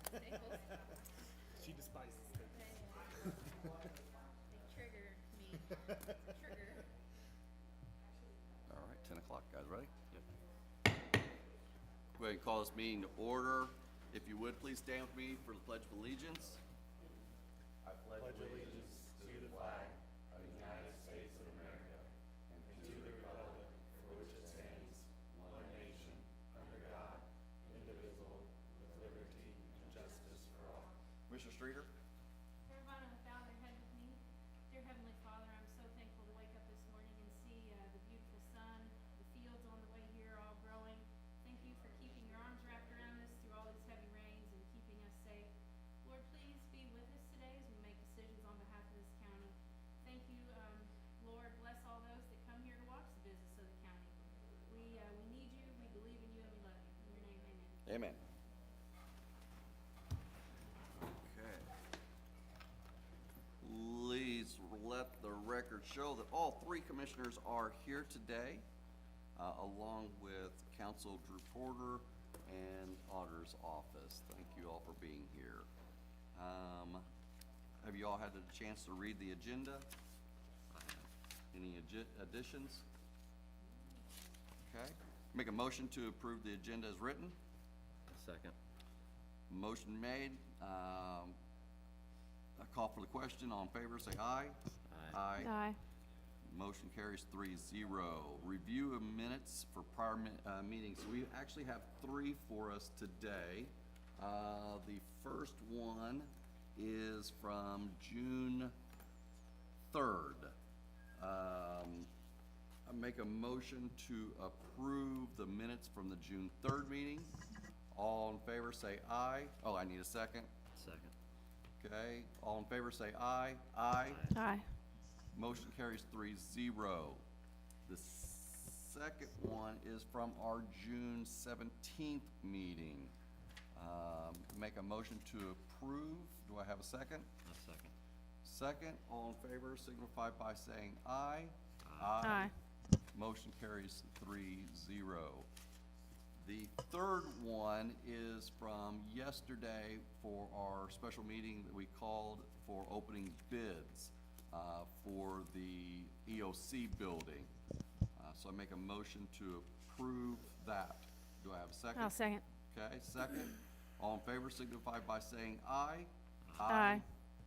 Staples. She despises Staples. They trigger me. It's a trigger. All right, 10 o'clock, guys, ready? Yep. Go ahead and call this meeting to order. If you would, please stand with me for the Pledge of Allegiance. I pledge allegiance to the flag of the United States of America and to the republic for which it stands, one nation, under God, indivisible, with liberty and justice for all. Mr. Streeter? Everyone bow their head with me. Dear Heavenly Father, I'm so thankful to wake up this morning and see the beautiful sun, the fields on the way here all growing. Thank you for keeping your arms wrapped around us through all these heavy rains and keeping us safe. Lord, please be with us today as we make decisions on behalf of this county. Thank you, Lord, bless all those that come here to watch the business of the county. We need you, we believe in you, and we love you. In your name, amen. Amen. Okay. Please let the record show that all three commissioners are here today, along with Council Drew Porter and Auditor's Office. Thank you all for being here. Have you all had a chance to read the agenda? Any additions? Okay. Make a motion to approve the agenda as written. Second. Motion made. A call for the question. All in favor, say aye. Aye. Aye. Motion carries 3-0. Review of minutes for prior meetings. We actually have 3 for us today. The first one is from June 3rd. I make a motion to approve the minutes from the June 3rd meeting. All in favor say aye. Oh, I need a second. Second. Okay, all in favor say aye. Aye. Aye. Motion carries 3-0. The second one is from our June 17th meeting. Make a motion to approve. Do I have a second? A second. Second, all in favor signify by saying aye. Aye. Motion carries 3-0. The third one is from yesterday for our special meeting that we called for opening bids for the EOC building. So I make a motion to approve that. Do I have a second? I'll second. Okay, second. All in favor signify by saying aye. Aye.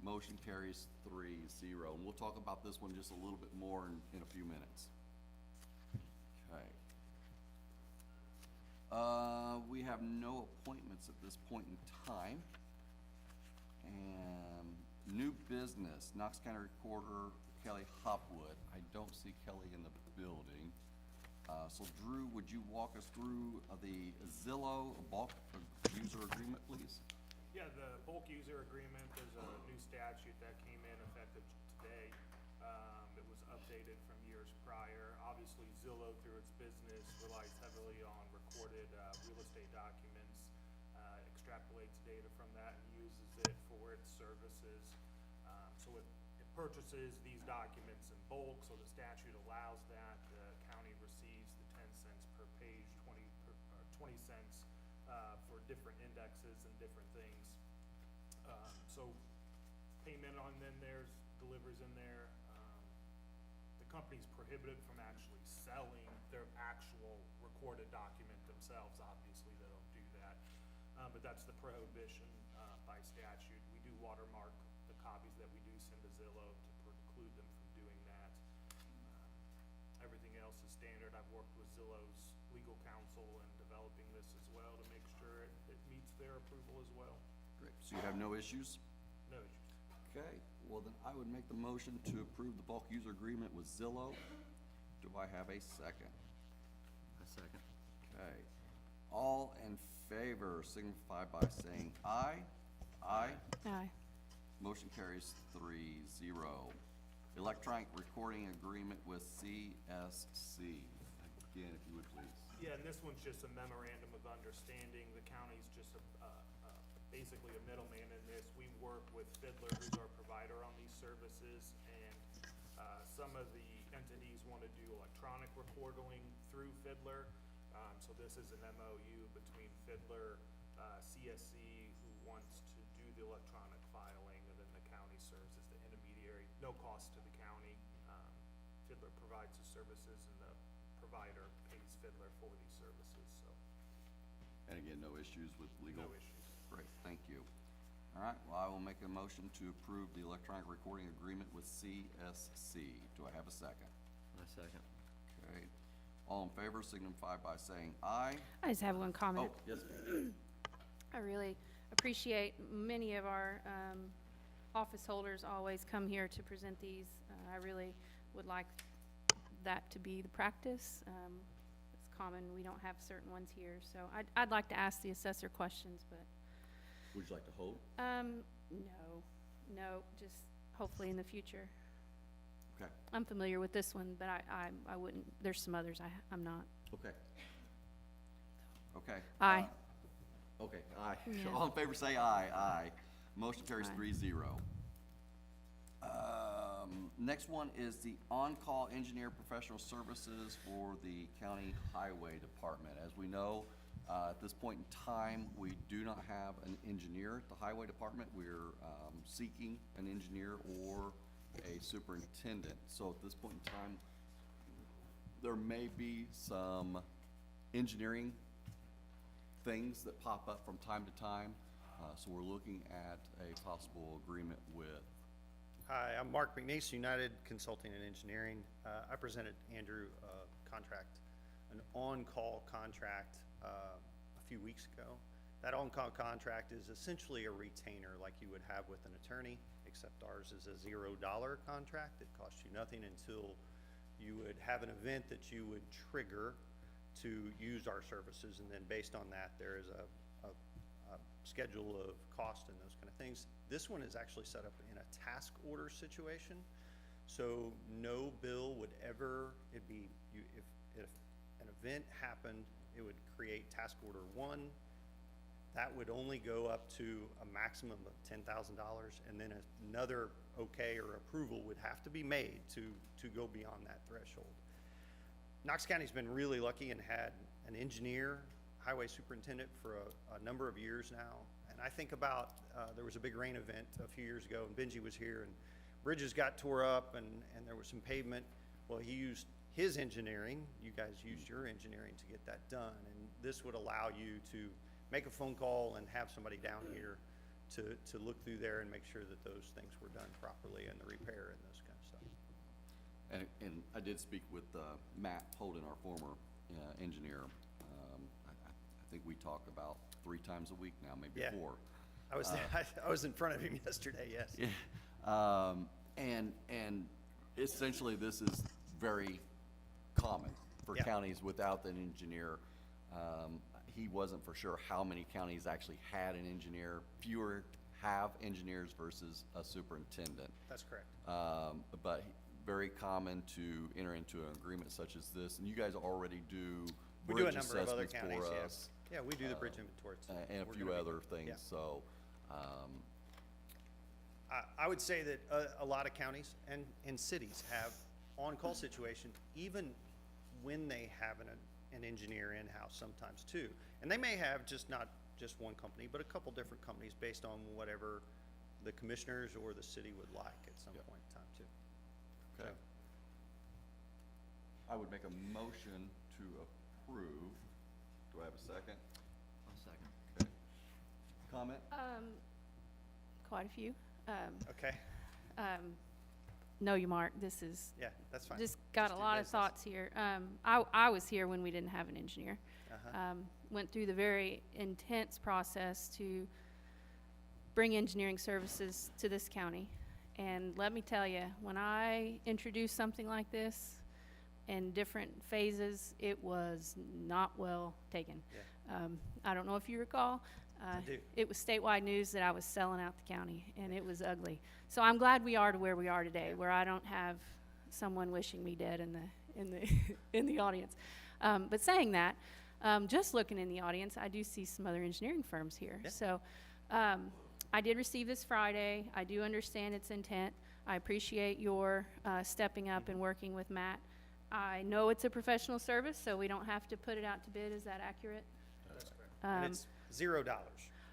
Motion carries 3-0. And we'll talk about this one just a little bit more in a few minutes. Okay. We have no appointments at this point in time. And new business, Knox County Recorder Kelly Hopwood. I don't see Kelly in the building. So Drew, would you walk us through the Zillow bulk user agreement, please? Yeah, the bulk user agreement, there's a new statute that came in effective today. It was updated from years prior. Obviously, Zillow, through its business, relies heavily on recorded real estate documents, extrapolates data from that and uses it for its services. So it purchases these documents in bulk, so the statute allows that. The county receives the 10 cents per page, 20 cents for different indexes and different things. So payment on then there's deliveries in there. The company's prohibited from actually selling their actual recorded document themselves. Obviously, they don't do that. But that's the prohibition by statute. We do watermark the copies that we do send to Zillow to preclude them from doing that. Everything else is standard. I've worked with Zillow's legal counsel in developing this as well to make sure it meets their approval as well. Great. So you have no issues? No issues. Okay, well then I would make the motion to approve the bulk user agreement with Zillow. Do I have a second? A second. Okay. All in favor signify by saying aye. Aye. Aye. Motion carries 3-0. Electronic recording agreement with CSC. Again, if you would please. Yeah, and this one's just a memorandum of understanding. The county's just basically a middleman in this. We work with Fiddler, who's our provider on these services, and some of the entities want to do electronic recording through Fiddler. So this is an MOU between Fiddler, CSC, who wants to do the electronic filing, and then the county serves as the intermediary, no cost to the county. Fiddler provides the services, and the provider pays Fiddler for these services, so And again, no issues with legal? no issues. Great, thank you. All right, well, I will make a motion to approve the electronic recording agreement with CSC. Do I have a second? I second. Okay, all in favor signify by saying aye. I just have one comment. Oh, yes, ma'am. I really appreciate many of our office holders always come here to present these. I really would like that to be the practice. It's common, we don't have certain ones here, so I'd like to ask the assessor questions, but, Would you like to hold? no, just hopefully in the future. Okay, I'm familiar with this one, but I wouldn't, there's some others I'm not. okay. Okay. Aye. Okay, aye. Yeah. All in favor say aye, aye. Motion carries Aye. 3-0. Next one is the on-call engineer professional services for the county highway department. As we know, at this point in time, we do not have an engineer at the highway department. We're seeking an engineer or a superintendent. So at this point in time, there may be some engineering things that pop up from time to time. So we're looking at a possible agreement with. Hi, I'm Mark McNeese, United Consulting and Engineering. I presented Andrew a contract, an on-call contract, a few weeks ago. That on-call contract is essentially a retainer like you would have with an attorney, except ours is a $0 contract. It costs you nothing until you would have an event that you would trigger to use our services, and then based on that, there is a schedule of cost and those kind of things. This one is actually set up in a task order situation, so no bill would ever, if an event happened, it would create task order 1. That would only go up to a maximum of $10,000, and then another okay or approval would have to be made to go beyond that threshold. Knox County's been really lucky and had an engineer, highway superintendent for a number of years now. And I think about, there was a big rain event a few years ago, and Benji was here, and bridges got tore up, and there was some pavement. Well, he used his engineering, you guys used your engineering to get that done, and this would allow you to make a phone call and have somebody down here to look through there and make sure that those things were done properly, and the repair and those kind of stuff. And I did speak with Matt Holden, our former engineer. I think we talk about 3 times a week now, maybe Yeah. 4. I was I was in front of him yesterday, yes. Yeah. And essentially, this is very common for Yeah. counties without an engineer. He wasn't for sure how many counties actually had an engineer. Fewer have engineers versus a superintendent. That's correct. But very common to enter into an agreement such as this, and you guys already do We do a bridge number of other assessments counties, for yeah. us. Yeah, we do the bridge inventory. And a We're few gonna be- other things, yeah. so, I would say that a lot of counties and cities have on-call situation, even when they have an engineer in-house sometimes too. And they may have not just one company, but a couple different companies based on whatever the commissioners or the city would like at some Yep. point in time too. okay. So, I would make a motion to approve. Do I have a second? I'll second. Okay. Comment? Quite a few. okay, No, you Mark, this is, yeah, that's fine. just got a do lot of business. thoughts here. I was here when we didn't have an engineer. Uh-huh. Went through the very intense process to bring engineering services to this county. And let me tell you, when I introduced something like this in different phases, it was not well taken. Yeah. I don't know if you recall. do. It was statewide news that I was selling out the county, and it was ugly. So I'm glad we are to where we are today, where I don't have someone wishing me dead in the audience. But saying that, just looking in the audience, I do see some other engineering firms here. Yeah. So I did receive this Friday. I do understand its intent. I appreciate your stepping up and working with Matt. I know it's a professional service, so we don't have to put it out to bid. Is that accurate? That's correct. And it's $0.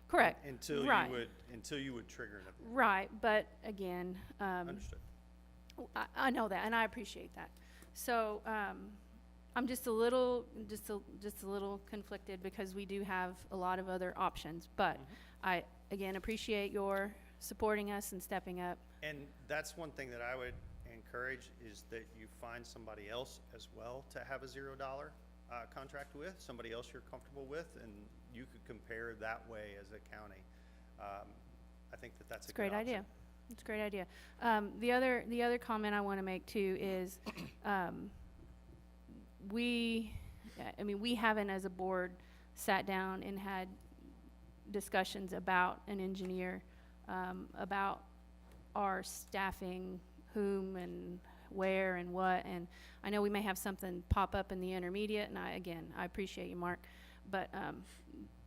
Correct. Until Right. you would trigger an event. Right, but again, Understood. I know that, and I appreciate that. So, I'm just a little conflicted because we do have a lot of other options. But I, again, appreciate your supporting us and stepping up. And that's one thing that I would encourage, is that you find somebody else as well to have a $0 contract with, somebody else you're comfortable with, and you could compare that way as a county. I think that that's a It's a good great option. idea. It's a great idea. The other comment I want to make too is, we haven't as a board sat down and had discussions about an engineer, about our staffing, whom and where and what. And I know we may have something pop up in the intermediate, and I appreciate you, Mark, but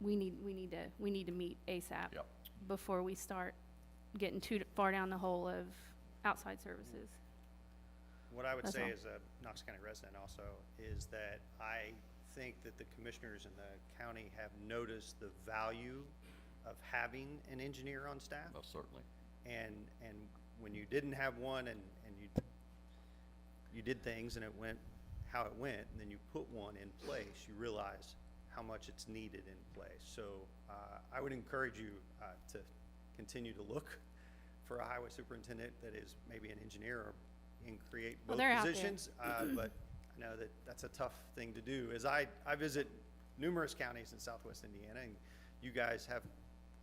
we need to meet ASAP. Yep. Before we start getting too far down the hole of outside services. What I would That's say all. as a Knox County resident also is that I think that the commissioners and the county have noticed the value of having an engineer on staff. Most certainly. And when you didn't have one and you did things and it went how it went, and then you put one in place, you realize how much it's needed in place. So I would encourage you to continue to look for a highway superintendent that is maybe an engineer, or and create Well, both they're out there. positions. But I know that that's a tough thing to do, as I visit numerous counties in southwest Indiana, and you guys have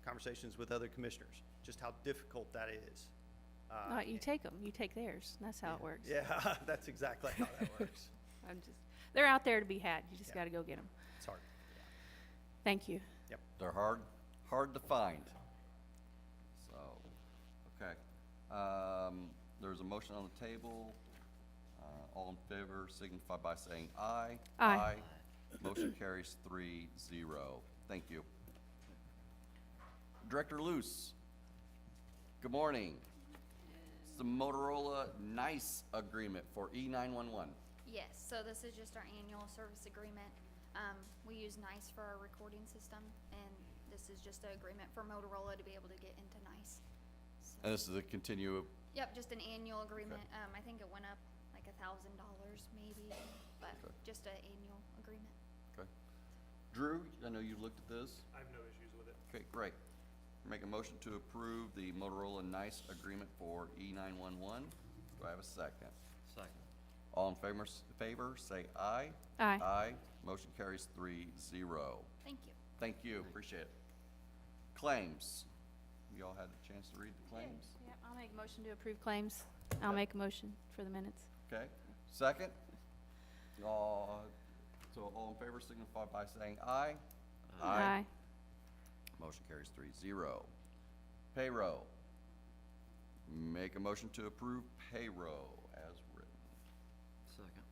conversations with other commissioners, just how difficult that is. You take them, you take theirs. That's how it works. Yeah, that's exactly how that works. They're out there to be had. You just Yeah. got to go get them. It's hard. Thank you. They're hard to find. So, okay. There's a motion on the table. All in favor signify by saying aye. Aye. Motion carries 3-0. Thank you. Director Luce, good morning. It's the Motorola NICE agreement for E911. Yes, so this is just our annual service agreement. We use NICE for our recording system, and this is just an agreement for Motorola to be able to get into NICE. So, And this is a continue, yep, just an annual agreement. I think it went up like $1,000 maybe, but Okay. just an annual agreement. okay. Drew, I know you looked at this. I have no issues with it. Okay, great. Make a motion to approve the Motorola NICE agreement for E911. Do I have a second? Second. All in favor, say aye. Aye. Aye. Motion carries 3-0. Thank you. Thank you, appreciate it. Claims. You all had a chance to read the claims? Yeah, I'll make a motion to approve claims. I'll make a motion for the minutes. Okay, second? So all in favor signify by saying aye. Aye. Motion carries 3-0. Payroll. Make a motion to approve payroll as written. Second.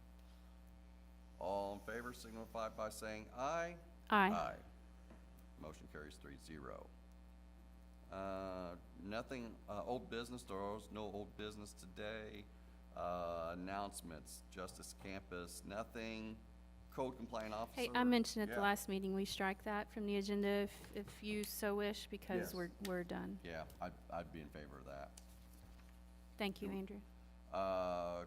All in favor signify by saying aye. Aye. Motion carries 3-0. Nothing, old business, there was no old business today. Announcements, Justice Campus, nothing. Code compliant officer. Hey, I mentioned at the Yeah. last meeting, we strike that from the agenda if you so wish, because Yes. we're done. Yeah, I'd be in favor of that. Thank you, Andrew.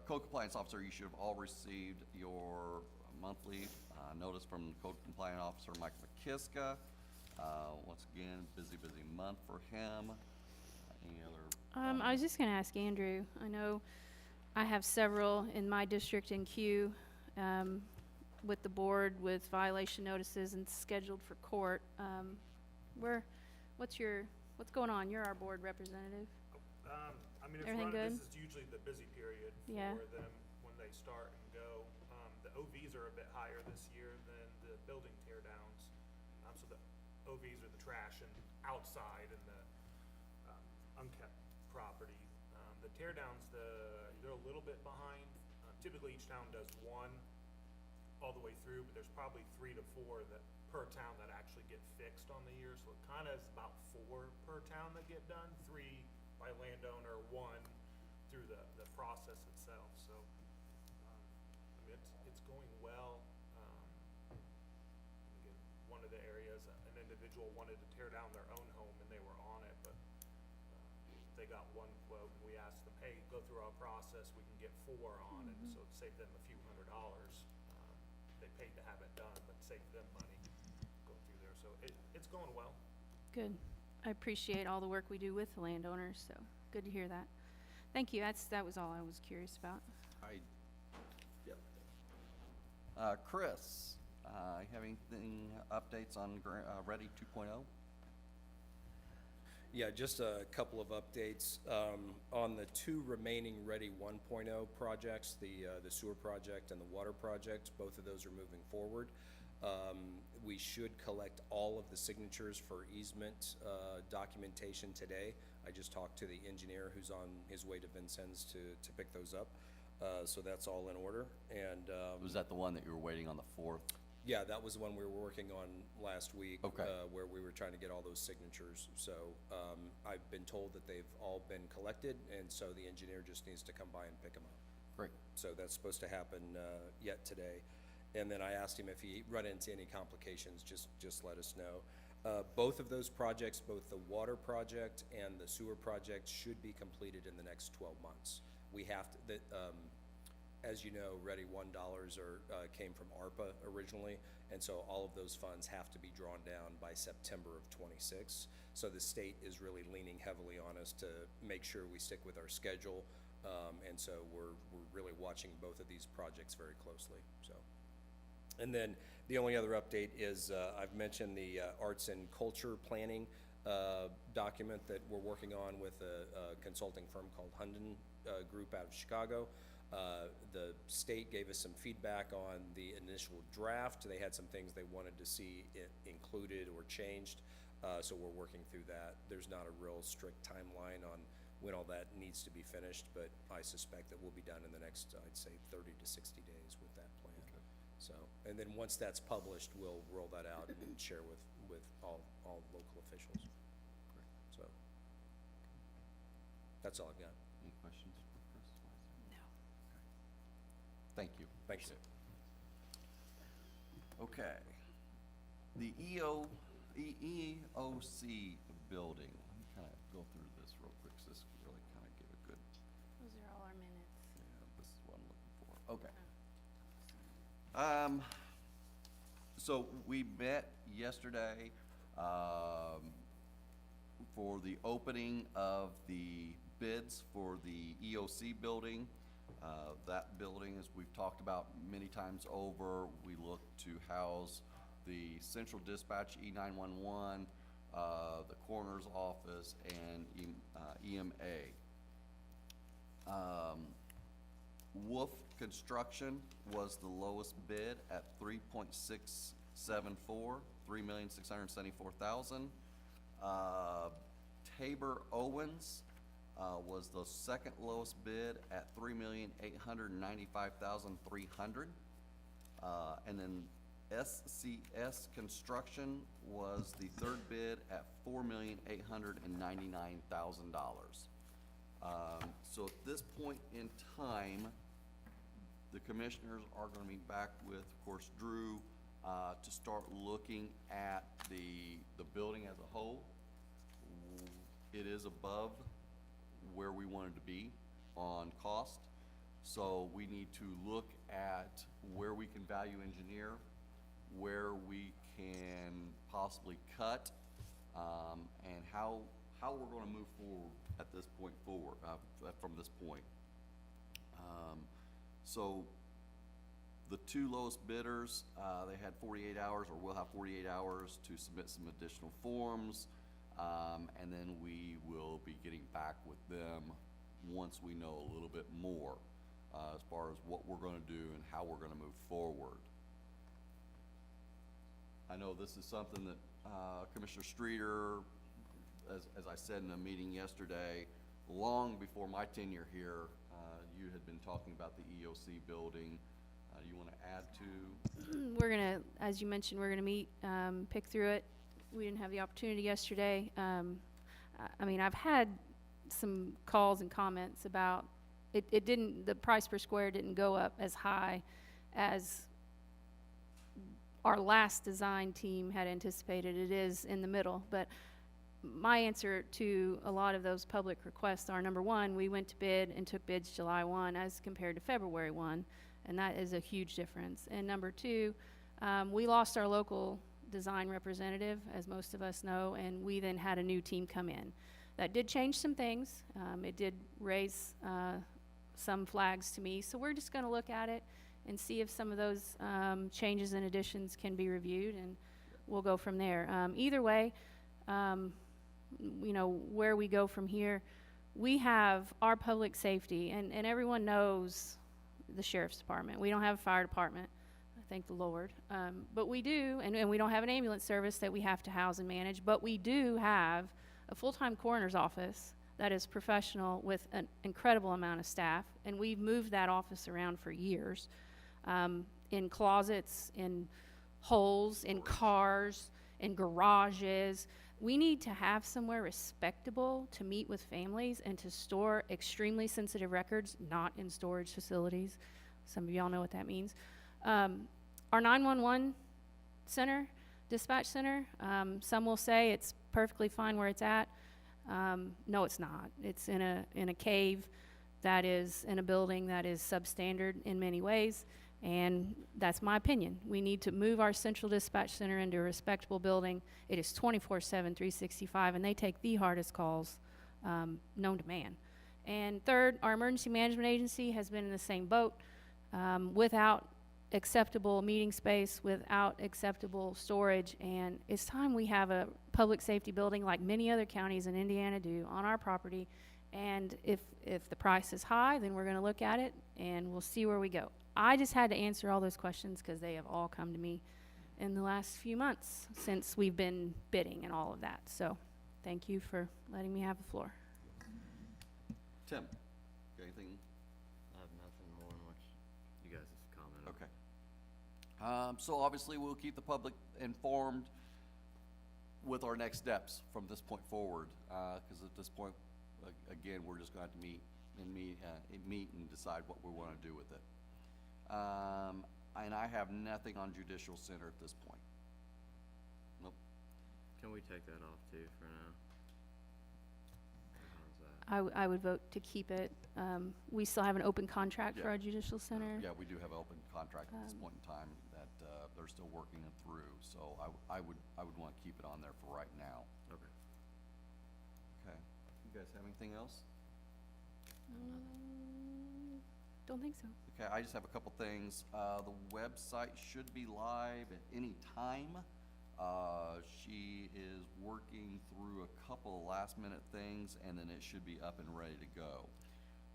Code compliance officer, you should have all received your monthly notice from the code compliant officer, Mike McKiska. Once again, busy month for him. Any other? I was just gonna ask Andrew, I know I have several in my district in queue, with the board with violation notices and scheduled for court. What's going on? You're our board representative. I mean, Everything good? this is usually the busy period Yeah. for them when they start and go. The OVs are a bit higher this year than the building tear downs. So the OVs are the trash and outside and the unkept property. The tear downs, they're a little bit behind. Typically each town does one all the way through, but there's probably 3 to 4 that per town that actually get fixed on the year. So it kind of is about 4 per town that get done, 3 by landowner, 1 through the process itself. So I mean, it's going well. Again, one of the areas, an individual wanted to tear down their own home hey, go through our process, we can get 4 on it, so it saved them a few $100s. They paid to have it done, but saved them money going through there, so it's going well. Good. I appreciate all the work we do with the landowners, so good to hear that. Thank you. That was all I was curious about. Yep. Chris, you have anything, updates on Ready 2.0? Yeah, just a couple of updates. On the 2 remaining Ready 1.0 projects, the sewer project and the water project, both of those are moving forward. We should collect all of the signatures for easement documentation today. I just talked to the engineer who's on his way to Vincennes to pick those up. So that's all in order. And Was that the one that you were waiting on the 4th? yeah, that was the one we were working on last week. Okay. Where we were trying to get all those signatures. So I've been told that they've all been collected, and so the engineer just needs to come by and pick them up. Great. So that's supposed to happen yet today. And then I asked him if he run into any complications, just let us know. Both of those projects, both the water project and the sewer project, should be completed in the next 12 months. We have to, as you know, Ready $1 came from ARPA originally, and so all of those funds have to be drawn down by September of '26. So the state is really leaning heavily on us to make sure we stick with our schedule, and so we're really watching both of these projects very closely. So, and then the only other update is I've mentioned the arts and culture planning document that we're working on with a consulting firm called Hunden Group out of Chicago. The state gave us some feedback on the initial draft. They had some things they wanted to see included or changed, so we're working through that. There's not a real strict timeline on when all that needs to be finished, but I suspect that we'll be done in the next, I'd say, 30 to 60 days with that plan. Okay. So, and then once that's published, we'll roll that out and share with all local officials. So, that's all I've got. Any questions for Chris? No. Thank you. Thanks. Okay. The EOC building. Let me kind of go through this real quick, 'cause this really kind of give a good, Those are all our minutes. yeah, this is what I'm looking for. Okay. So we met yesterday, for the opening of the bids for the EOC building. That building, as we've talked about many times over, we look to house the central dispatch E911, the coroner's office, and EMA. Wolf Construction was the lowest bid at 3.674, $3,674,000. Tabor Owens was the second lowest bid at $3,895,300. And then SCS Construction was the third bid at $4,899,000. So at this point in time, the commissioners are gonna be back with, of course, Drew, to start looking at the building as a whole. It is above where we wanted to be on cost, so we need to look at where we can value engineer, where we can possibly cut, and how we're gonna move forward at this point forward, from this point. So the 2 lowest bidders, they had 48 hours, or will have 48 hours to submit some additional forms, and then we will be getting back with them once we know a little bit more, as far as what we're gonna do and how we're gonna move forward. I know this is something that Commissioner Streeter, as I said in a meeting yesterday, long before my tenure here, you had been talking about the EOC building. You want to add to? We're gonna, as you mentioned, we're gonna meet, pick through it. We didn't have the opportunity yesterday. I mean, I've had some calls and comments about, it didn't, the price per square didn't go up as high as our last design team had anticipated. It is in the middle, but my answer to a lot of those public requests are, number one, we went to bid and took bids July 1 as compared to February 1, and that is a huge difference. And number two, we lost our local design representative, as most of us know, and we then had a new team come in. That did change some things. It did raise some flags to me, so we're just going to look at it and see if some of those changes and additions can be reviewed, and we'll go from there. Either way, you know, where we go from here, we have our public safety, and everyone knows the sheriff's department. We don't have a fire department, thank the Lord. But we do, and we don't have an ambulance service that we have to house and manage, but we do have a full-time coroner's office that is professional with an incredible amount of staff, and we've moved that office around for years, in closets, in holes, in cars, in garages. We need to have somewhere respectable to meet with families and to store extremely sensitive records, not in storage facilities. Some of y'all know what that means. Our 911 center, dispatch center, some will say it's perfectly fine where it's at. No, it's not. It's in a cave that is in a building that is substandard in many ways, and that's my opinion. We need to move our central dispatch center into a respectable building. It is 24/7, 365, and they take the hardest calls known to man. And third, our emergency management agency has been in the same boat, without acceptable meeting space, without acceptable storage, and it's time we have a public safety building like many other counties in Indiana do on our property. And if the price is high, then we're going to look at it and we'll see where we go. I just had to answer all those questions because they have all come to me in the last few months since we've been bidding and all of that. So thank you for letting me have the floor. Tim, got anything? I have nothing more than what you guys have commented. Okay. So obviously we'll keep the public informed with our next steps from this point forward, because at this point, again, we're just going to have to meet and decide what we want to do with it. And I have nothing on judicial center at this point. Nope. Can we take that off too for now? How's that? I would vote to keep it. We still have an open contract for Yeah. our judicial center. Yeah, we do have an open contract at this point in time that they're still working it through. So I would want to keep it on there for right now. Okay. Okay. You guys have anything else? Don't think so. Okay, I just have a couple things. The website should be live at any time. She is working through a couple last minute things, and then it should be up and ready to go.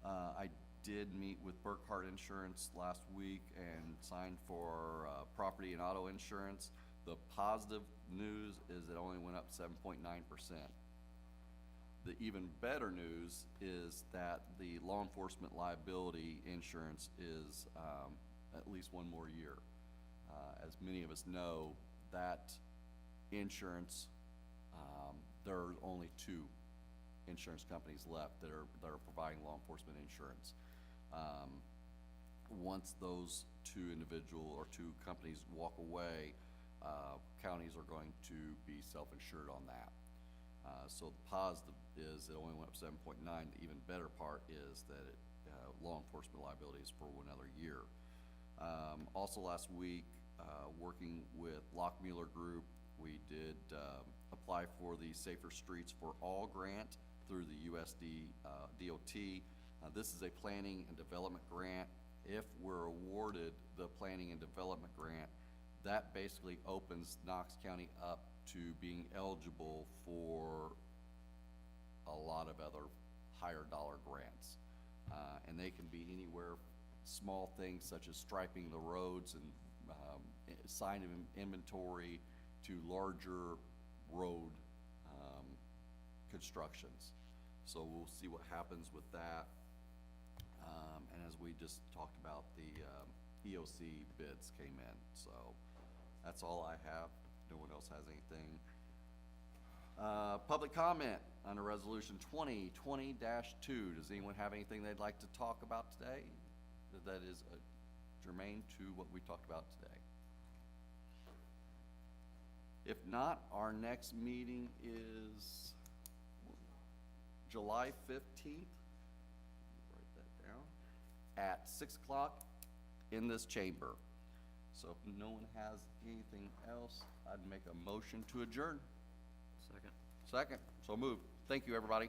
I did meet with Burkhart Insurance last week and signed for property and auto insurance. The positive news is it only went up 7.9%. The even better news is that the law enforcement liability insurance is at least one more year. As many of us know, that insurance, there are only two insurance companies left that are providing law enforcement insurance. Once those two companies walk away, counties are going to be self-insured on that. So the positive is it only went up 7.9. The even better part is that law enforcement liability is for another year. Also last week, working with Lockmuller Group, we did apply for the Safer Streets for All grant through the USD DOT. This is a planning and development grant. If we're awarded the planning and development grant, that basically opens Knox County up to being eligible for a lot of other higher dollar grants. And they can be anywhere, small things such as striping the roads and sign of inventory to larger road constructions. So we'll see what happens with that. And as we just talked about, the EOC bids came in. So that's all I have. No one else has anything. Public comment under resolution 2020-2. Does anyone have anything they'd like to talk about today that is germane to what we talked about today? If not, our next meeting is July 15th, write that down, at 6 o'clock in this chamber. So if no one has anything else, I'd make a motion to adjourn. Second. Second, so moved. Thank you, everybody.